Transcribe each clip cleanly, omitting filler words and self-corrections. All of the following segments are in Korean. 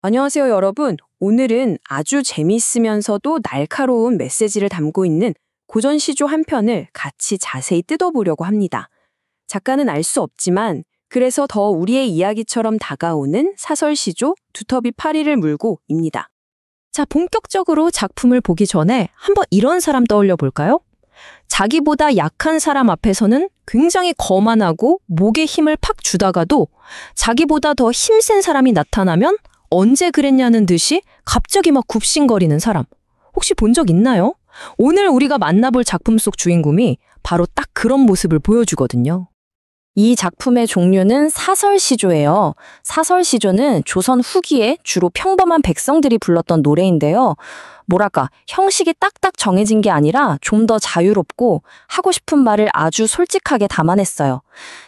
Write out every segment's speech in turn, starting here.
안녕하세요, 여러분. 오늘은 아주 재미있으면서도 날카로운 메시지를 담고 있는 고전 시조 한 편을 같이 자세히 뜯어보려고 합니다. 작가는 알 수 없지만 그래서 더 우리의 이야기처럼 다가오는 사설 시조 두터비 파리를 물고입니다. 자, 본격적으로 작품을 보기 전에 한번 이런 사람 떠올려 볼까요? 자기보다 약한 사람 앞에서는 굉장히 거만하고 목에 힘을 팍 주다가도 자기보다 더 힘센 사람이 나타나면 언제 그랬냐는 듯이 갑자기 막 굽신거리는 사람. 혹시 본 적 있나요? 오늘 우리가 만나볼 작품 속 주인공이 바로 딱 그런 모습을 보여주거든요. 이 작품의 종류는 사설시조예요. 사설시조는 조선 후기에 주로 평범한 백성들이 불렀던 노래인데요. 뭐랄까, 형식이 딱딱 정해진 게 아니라 좀 더 자유롭고 하고 싶은 말을 아주 솔직하게 담아냈어요.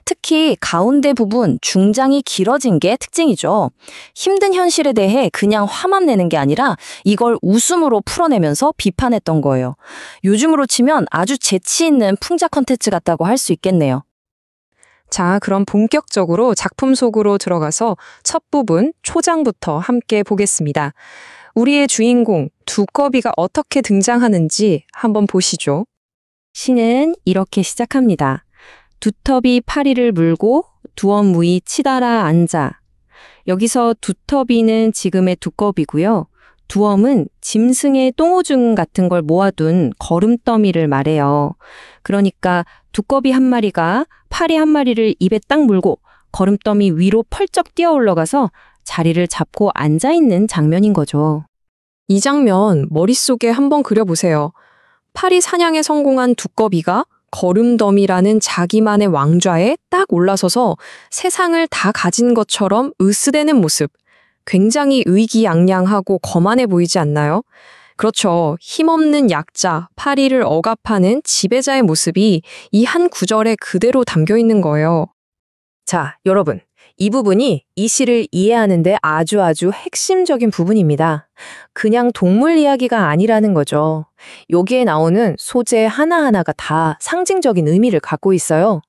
특히 가운데 부분, 중장이 길어진 게 특징이죠. 힘든 현실에 대해 그냥 화만 내는 게 아니라 이걸 웃음으로 풀어내면서 비판했던 거예요. 요즘으로 치면 아주 재치 있는 풍자 컨텐츠 같다고 할 수 있겠네요. 자, 그럼 본격적으로 작품 속으로 들어가서 첫 부분, 초장부터 함께 보겠습니다. 우리의 주인공, 두꺼비가 어떻게 등장하는지 한번 보시죠. 시는 이렇게 시작합니다. 두터비 파리를 물고 두엄무이 치달아 앉아. 여기서 두터비는 지금의 두꺼비고요. 두엄은 짐승의 똥오줌 같은 걸 모아둔 거름더미를 말해요. 그러니까 두꺼비 한 마리가 파리 한 마리를 입에 딱 물고 거름더미 위로 펄쩍 뛰어 올라가서 자리를 잡고 앉아있는 장면인 거죠. 이 장면 머릿속에 한번 그려보세요. 파리 사냥에 성공한 두꺼비가 거름더미라는 자기만의 왕좌에 딱 올라서서 세상을 다 가진 것처럼 으스대는 모습. 굉장히 의기양양하고 거만해 보이지 않나요? 그렇죠. 힘없는 약자, 파리를 억압하는 지배자의 모습이 이 한 구절에 그대로 담겨 있는 거예요. 자, 여러분. 이 부분이 이 시를 이해하는데 아주 핵심적인 부분입니다. 그냥 동물 이야기가 아니라는 거죠. 여기에 나오는 소재 하나하나가 다 상징적인 의미를 갖고 있어요.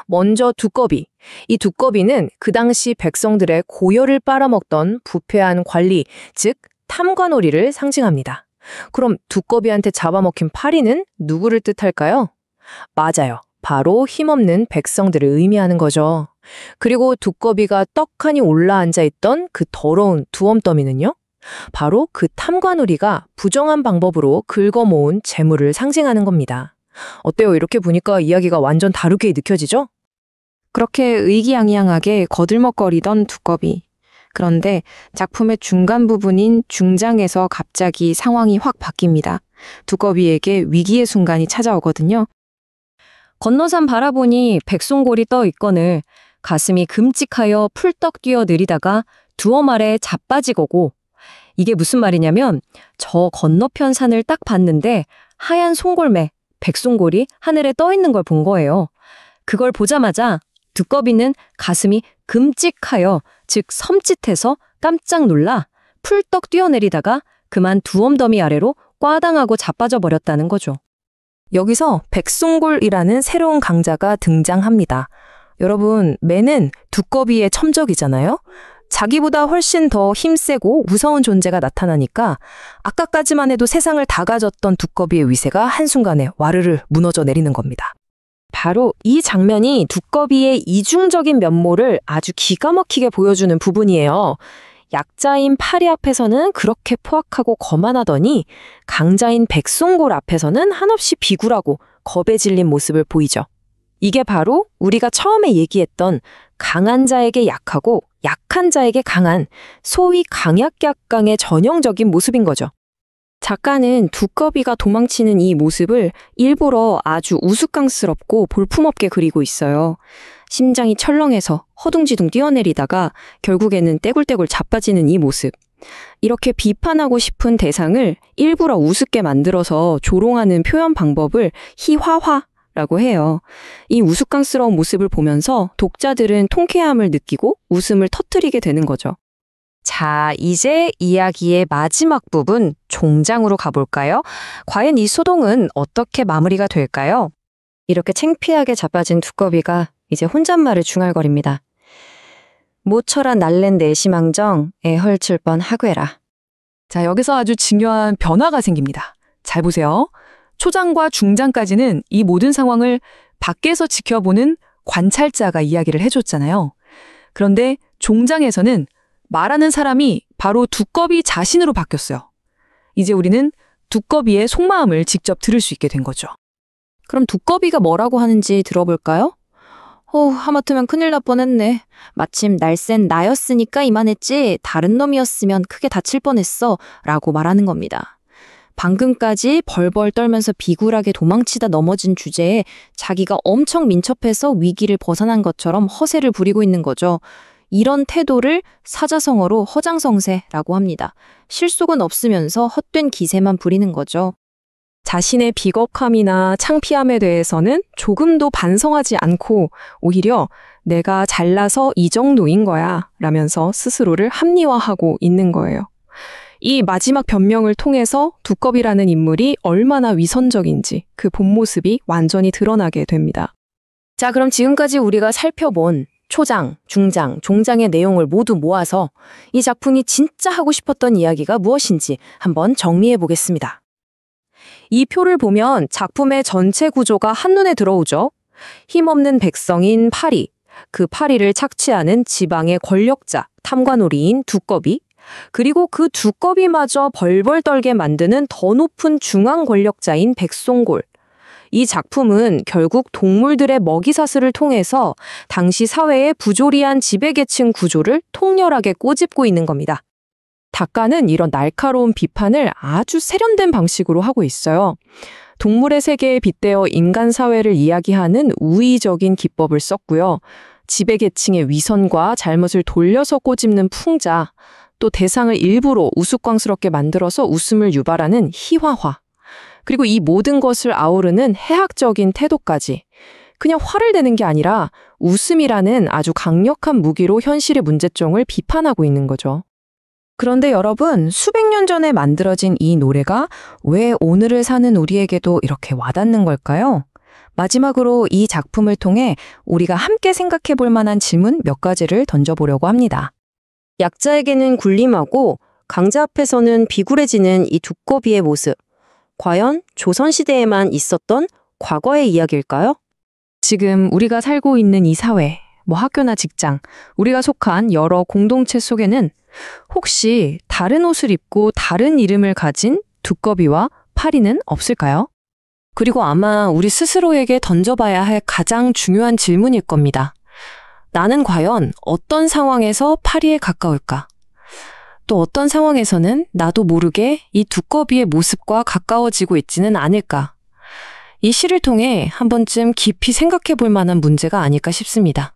먼저 두꺼비. 이 두꺼비는 그 당시 백성들의 고열을 빨아먹던 부패한 관리, 즉 탐관오리를 상징합니다. 그럼 두꺼비한테 잡아먹힌 파리는 누구를 뜻할까요? 맞아요. 바로 힘없는 백성들을 의미하는 거죠. 그리고 두꺼비가 떡하니 올라앉아 있던 그 더러운 두엄더미는요? 바로 그 탐관오리가 부정한 방법으로 긁어모은 재물을 상징하는 겁니다. 어때요? 이렇게 보니까 이야기가 완전 다르게 느껴지죠? 그렇게 의기양양하게 거들먹거리던 두꺼비. 그런데 작품의 중간 부분인 중장에서 갑자기 상황이 확 바뀝니다. 두꺼비에게 위기의 순간이 찾아오거든요. 건너산 바라보니 백송골이 떠 있거늘 가슴이 금찍하여 풀떡 뛰어 내리다가 두엄 아래 자빠지거고. 이게 무슨 말이냐면 저 건너편 산을 딱 봤는데 하얀 송골매, 백송골이 하늘에 떠 있는 걸 본 거예요. 그걸 보자마자 두꺼비는 가슴이 금찍하여, 즉 섬찟해서 깜짝 놀라 풀떡 뛰어내리다가 그만 두엄더미 아래로 꽈당하고 자빠져 버렸다는 거죠. 여기서 백송골이라는 새로운 강자가 등장합니다. 여러분, 매는 두꺼비의 첨적이잖아요? 자기보다 훨씬 더 힘세고 무서운 존재가 나타나니까 아까까지만 해도 세상을 다 가졌던 두꺼비의 위세가 한순간에 와르르 무너져 내리는 겁니다. 바로 이 장면이 두꺼비의 이중적인 면모를 아주 기가 막히게 보여주는 부분이에요. 약자인 파리 앞에서는 그렇게 포악하고 거만하더니 강자인 백송골 앞에서는 한없이 비굴하고 겁에 질린 모습을 보이죠. 이게 바로 우리가 처음에 얘기했던 강한 자에게 약하고 약한 자에게 강한, 소위 강약약강의 전형적인 모습인 거죠. 작가는 두꺼비가 도망치는 이 모습을 일부러 아주 우스꽝스럽고 볼품없게 그리고 있어요. 심장이 철렁해서 허둥지둥 뛰어내리다가 결국에는 떼굴떼굴 자빠지는 이 모습. 이렇게 비판하고 싶은 대상을 일부러 우습게 만들어서 조롱하는 표현 방법을 희화화라고 해요. 이 우스꽝스러운 모습을 보면서 독자들은 통쾌함을 느끼고 웃음을 터뜨리게 되는 거죠. 자, 이제 이야기의 마지막 부분, 종장으로 가볼까요? 과연 이 소동은 어떻게 마무리가 될까요? 이렇게 창피하게 자빠진 두꺼비가 이제 혼잣말을 중얼거립니다. 모처라 날랜 내시망정 애헐출 뻔 하괴라. 자, 여기서 아주 중요한 변화가 생깁니다. 잘 보세요. 초장과 중장까지는 이 모든 상황을 밖에서 지켜보는 관찰자가 이야기를 해줬잖아요. 그런데 종장에서는 말하는 사람이 바로 두꺼비 자신으로 바뀌었어요. 이제 우리는 두꺼비의 속마음을 직접 들을 수 있게 된 거죠. 그럼 두꺼비가 뭐라고 하는지 들어볼까요? 하마터면 큰일 날 뻔했네. 마침 날쌘 나였으니까 이만했지 다른 놈이었으면 크게 다칠 뻔했어 라고 말하는 겁니다. 방금까지 벌벌 떨면서 비굴하게 도망치다 넘어진 주제에 자기가 엄청 민첩해서 위기를 벗어난 것처럼 허세를 부리고 있는 거죠. 이런 태도를 사자성어로 허장성세라고 합니다. 실속은 없으면서 헛된 기세만 부리는 거죠. 자신의 비겁함이나 창피함에 대해서는 조금도 반성하지 않고 오히려 내가 잘나서 이 정도인 거야 라면서 스스로를 합리화하고 있는 거예요. 이 마지막 변명을 통해서 두꺼비라는 인물이 얼마나 위선적인지 그 본 모습이 완전히 드러나게 됩니다. 자, 그럼 지금까지 우리가 살펴본 초장, 중장, 종장의 내용을 모두 모아서 이 작품이 진짜 하고 싶었던 이야기가 무엇인지 한번 정리해 보겠습니다. 이 표를 보면 작품의 전체 구조가 한눈에 들어오죠. 힘없는 백성인 파리, 그 파리를 착취하는 지방의 권력자, 탐관오리인 두꺼비, 그리고 그 두꺼비마저 벌벌 떨게 만드는 더 높은 중앙 권력자인 백송골. 이 작품은 결국 동물들의 먹이사슬을 통해서 당시 사회의 부조리한 지배계층 구조를 통렬하게 꼬집고 있는 겁니다. 작가는 이런 날카로운 비판을 아주 세련된 방식으로 하고 있어요. 동물의 세계에 빗대어 인간 사회를 이야기하는 우의적인 기법을 썼고요. 지배계층의 위선과 잘못을 돌려서 꼬집는 풍자, 또 대상을 일부러 우스꽝스럽게 만들어서 웃음을 유발하는 희화화, 그리고 이 모든 것을 아우르는 해학적인 태도까지 그냥 화를 내는 게 아니라 웃음이라는 아주 강력한 무기로 현실의 문제점을 비판하고 있는 거죠. 그런데 여러분, 수백 년 전에 만들어진 이 노래가 왜 오늘을 사는 우리에게도 이렇게 와닿는 걸까요? 마지막으로 이 작품을 통해 우리가 함께 생각해 볼 만한 질문 몇 가지를 던져보려고 합니다. 약자에게는 군림하고 강자 앞에서는 비굴해지는 이 두꺼비의 모습. 과연 조선시대에만 있었던 과거의 이야기일까요? 지금 우리가 살고 있는 이 사회, 학교나 직장, 우리가 속한 여러 공동체 속에는 혹시 다른 옷을 입고 다른 이름을 가진 두꺼비와 파리는 없을까요? 그리고 아마 우리 스스로에게 던져봐야 할 가장 중요한 질문일 겁니다. 나는 과연 어떤 상황에서 파리에 가까울까? 또 어떤 상황에서는 나도 모르게 이 두꺼비의 모습과 가까워지고 있지는 않을까? 이 시를 통해 한 번쯤 깊이 생각해 볼 만한 문제가 아닐까 싶습니다.